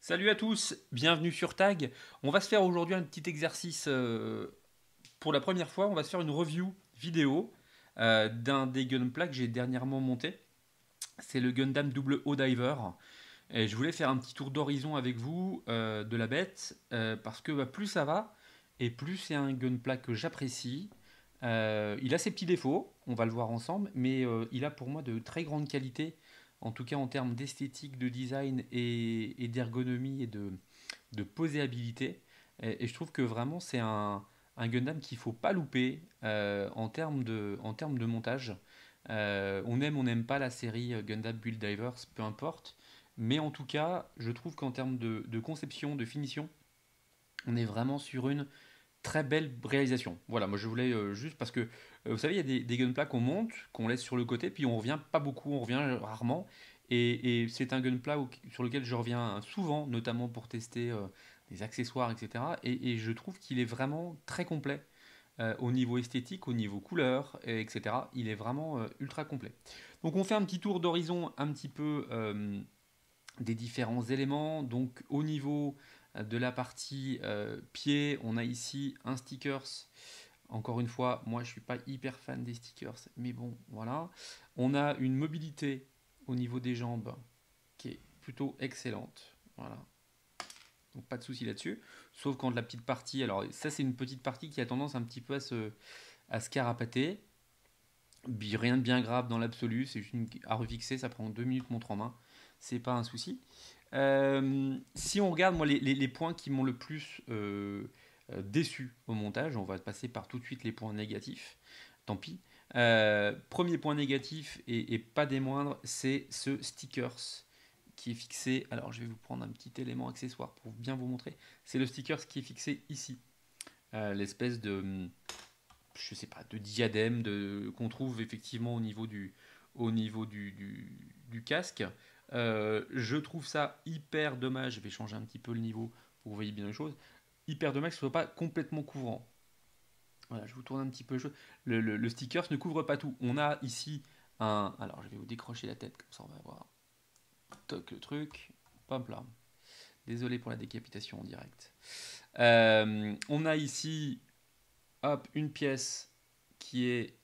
Salut à tous, bienvenue sur Tag. On va se faire aujourd'hui un petit exercice pour la première fois. On va se faire une review vidéo d'un des Gunpla que j'ai dernièrement monté. C'est le Gundam Double O Diver. Et je voulais faire un petit tour d'horizon avec vous de la bête parce que plus ça va et plus c'est un Gunpla que j'apprécie. Il a ses petits défauts, on va le voir ensemble, mais il a pour moi de très grandes qualités, en tout cas en termes d'esthétique, de design et d'ergonomie et de poséabilité. Et je trouve que vraiment c'est un Gundam qu'il ne faut pas louper en termes de montage. On n'aime pas la série Gundam Build Divers, peu importe. Mais en tout cas, je trouve qu'en termes de conception, de finition, on est vraiment sur une très belle réalisation. Voilà, moi je voulais juste parce que vous savez, il y a des gunpla qu'on monte, qu'on laisse sur le côté, puis on revient pas beaucoup, on revient rarement. Et c'est un gunpla sur lequel je reviens souvent, notamment pour tester des accessoires, etc. Et je trouve qu'il est vraiment très complet au niveau esthétique, au niveau couleur, etc. Il est vraiment ultra complet. Donc on fait un petit tour d'horizon un petit peu des différents éléments. Donc au niveau de la partie pied, on a ici un stickers. Encore une fois, moi je suis pas hyper fan des stickers, mais bon, voilà. On a une mobilité au niveau des jambes qui est plutôt excellente. Voilà. Donc pas de souci là-dessus. Sauf quand la petite partie, alors ça c'est une petite partie qui a tendance un petit peu à se carapater. Rien de bien grave dans l'absolu, c'est juste à refixer, ça prend 2 minutes montre en main, c'est pas un souci. Si on regarde moi les points qui m'ont le plus déçu au montage, on va passer par tout de suite les points négatifs, tant pis. Premier point négatif et pas des moindres, c'est ce stickers qui est fixé. Alors je vais vous prendre un petit élément accessoire pour bien vous montrer. C'est le stickers qui est fixé ici, l'espèce de je sais pas, de diadème qu'on trouve effectivement au niveau du casque. Je trouve ça hyper dommage. Je vais changer un petit peu le niveau pour que vous voyez bien les choses. Hyper dommage que ce soit pas complètement couvrant. Voilà, je vous tourne un petit peu les choses. Le sticker ne couvre pas tout. On a ici un. Alors, je vais vous décrocher la tête, comme ça on va voir. Toc le truc. Hop là. Désolé pour la décapitation en direct. On a ici, hop, une pièce qui est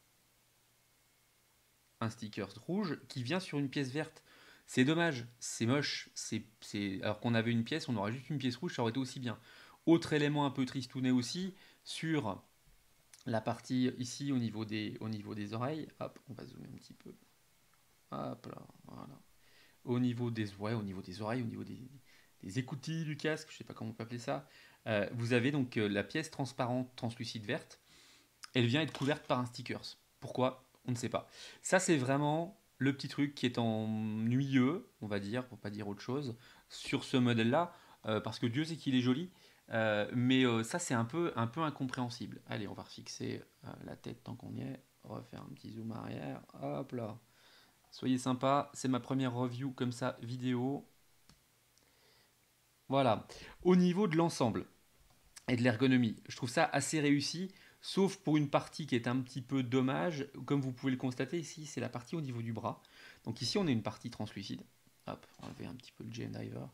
un sticker rouge qui vient sur une pièce verte. C'est dommage, c'est moche. Alors qu'on avait une pièce, on aurait juste une pièce rouge, ça aurait été aussi bien. Autre élément un peu tristounet aussi, sur la partie ici au niveau des oreilles. Hop, on va zoomer un petit peu. Hop là, voilà. Au niveau des oreilles, au niveau des écoutilles du casque, je sais pas comment on peut appeler ça. Vous avez donc la pièce transparente, translucide verte. Elle vient être couverte par un stickers. Pourquoi? On ne sait pas. Ça, c'est vraiment le petit truc qui est ennuyeux, on va dire, pour pas dire autre chose, sur ce modèle-là, parce que Dieu sait qu'il est joli, mais ça, c'est un peu incompréhensible. Allez, on va refixer la tête tant qu'on y est. On va faire un petit zoom arrière. Hop là. Soyez sympa, c'est ma première review comme ça, vidéo. Voilà. Au niveau de l'ensemble, et de l'ergonomie. Je trouve ça assez réussi, sauf pour une partie qui est un petit peu dommage. Comme vous pouvez le constater ici, c'est la partie au niveau du bras. Donc ici, on a une partie translucide. Hop, on enlever un petit peu le GM Diver.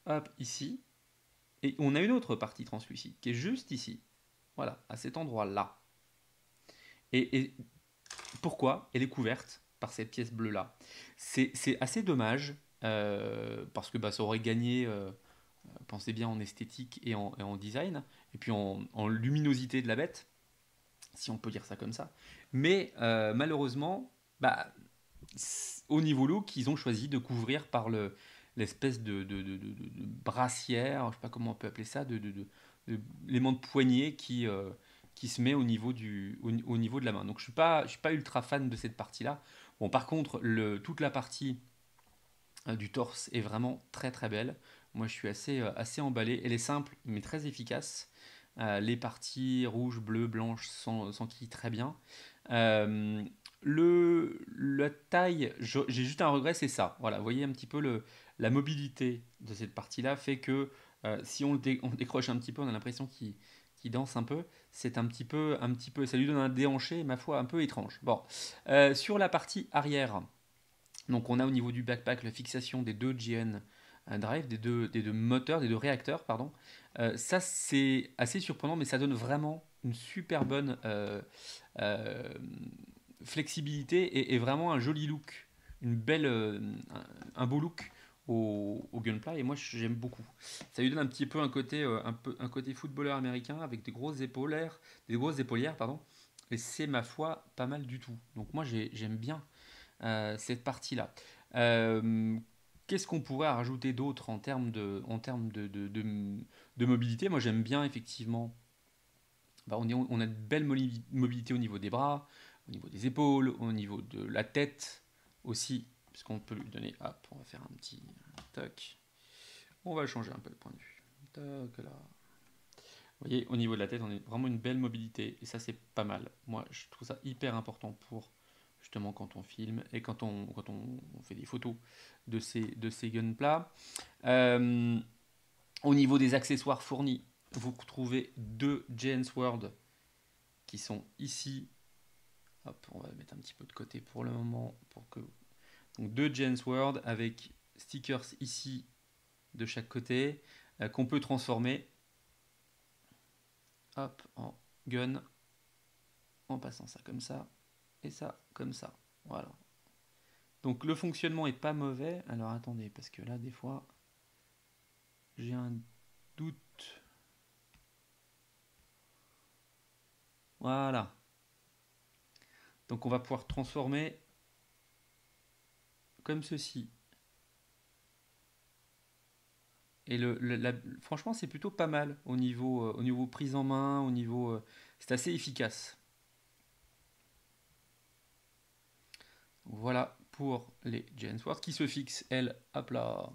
Hop, ici. Et on a une autre partie translucide qui est juste ici. Voilà, à cet endroit-là. Et pourquoi elle est couverte par cette pièce bleue-là? C'est assez dommage, parce que ça aurait gagné pensez bien en esthétique et en design, et puis en luminosité de la bête, si on peut dire ça comme ça. Mais malheureusement, au niveau look, ils ont choisi de couvrir par l'espèce de brassière, je ne sais pas comment on peut appeler ça, l'élément de poignée qui se met au niveau de la main. Donc je suis pas ultra fan de cette partie-là. Bon, par contre, toute la partie du torse est vraiment très très belle. Moi je suis assez emballé. Elle est simple mais très efficace. Les parties rouges, bleues, blanches s'enquillent très bien. Euh, la taille, j'ai juste un regret, c'est ça. Voilà, vous voyez un petit peu la mobilité de cette partie-là fait que si on décroche un petit peu, on a l'impression qu'il danse un peu. C'est un petit peu, ça lui donne un déhanché, ma foi, un peu étrange. Bon, sur la partie arrière, donc on a au niveau du backpack la fixation des deux GN drive, des deux moteurs, des deux réacteurs, pardon. Ça, c'est assez surprenant, mais ça donne vraiment une super bonne euh, flexibilité et vraiment un joli look, une belle, un beau look au Gunpla. Et moi, j'aime beaucoup. Ça lui donne un petit peu un côté footballeur américain avec des grosses épaulières, pardon. Et c'est ma foi pas mal du tout. Donc moi, j'aime bien cette partie-là. Euh, Qu'est-ce qu'on pourrait rajouter d'autre en termes de mobilité? Moi, j'aime bien effectivement. Bah, on a de belles mobilité au niveau des bras, au niveau des épaules, au niveau de la tête aussi, puisqu'on peut lui donner. Hop, on va faire un petit toc. On va changer un peu le point de vue. Toc là. Vous voyez, au niveau de la tête, on a vraiment une belle mobilité et ça, c'est pas mal. Moi, je trouve ça hyper important pour justement quand on filme et quand on fait des photos de ces gunpla. Euh, Au niveau des accessoires fournis, vous retrouvez deux Jensword qui sont ici. Hop, on va mettre un petit peu de côté pour le moment. Donc deux Jensword avec stickers ici de chaque côté qu'on peut transformer. Hop, en gun, en passant ça comme ça et ça comme ça. Voilà. Donc le fonctionnement est pas mauvais. Alors attendez, parce que là des fois j'ai un doute. Voilà. Donc on va pouvoir transformer comme ceci. Et franchement c'est plutôt pas mal au niveau prise en main, c'est assez efficace. Voilà pour les Jensworth qui se fixent, elles, hop là,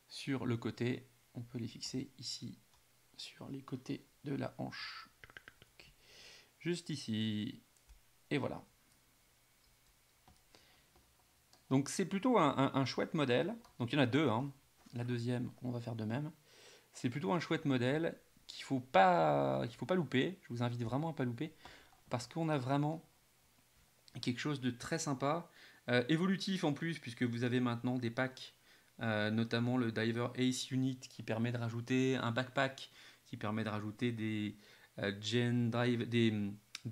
sur le côté. On peut les fixer ici, sur les côtés de la hanche. Juste ici. Et voilà. Donc c'est plutôt un chouette modèle. Donc il y en a deux. Hein. La deuxième, on va faire de même. C'est plutôt un chouette modèle qu'il faut pas louper. Je vous invite vraiment à pas louper parce qu'on a vraiment quelque chose de très sympa, évolutif en plus puisque vous avez maintenant des packs, notamment le Diver Ace Unit qui permet de rajouter un backpack, qui permet de rajouter des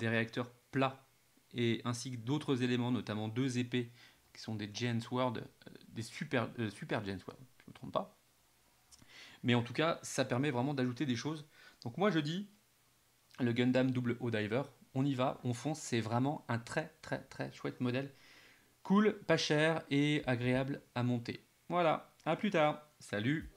réacteurs plats et ainsi que d'autres éléments, notamment deux épées qui sont des Jensword, des super Jensword, je ne me trompe pas. Mais en tout cas, ça permet vraiment d'ajouter des choses. Donc moi je dis, le Gundam Double O Diver, on y va, on fonce, c'est vraiment un très très très chouette modèle. Cool, pas cher et agréable à monter. Voilà, à plus tard, salut!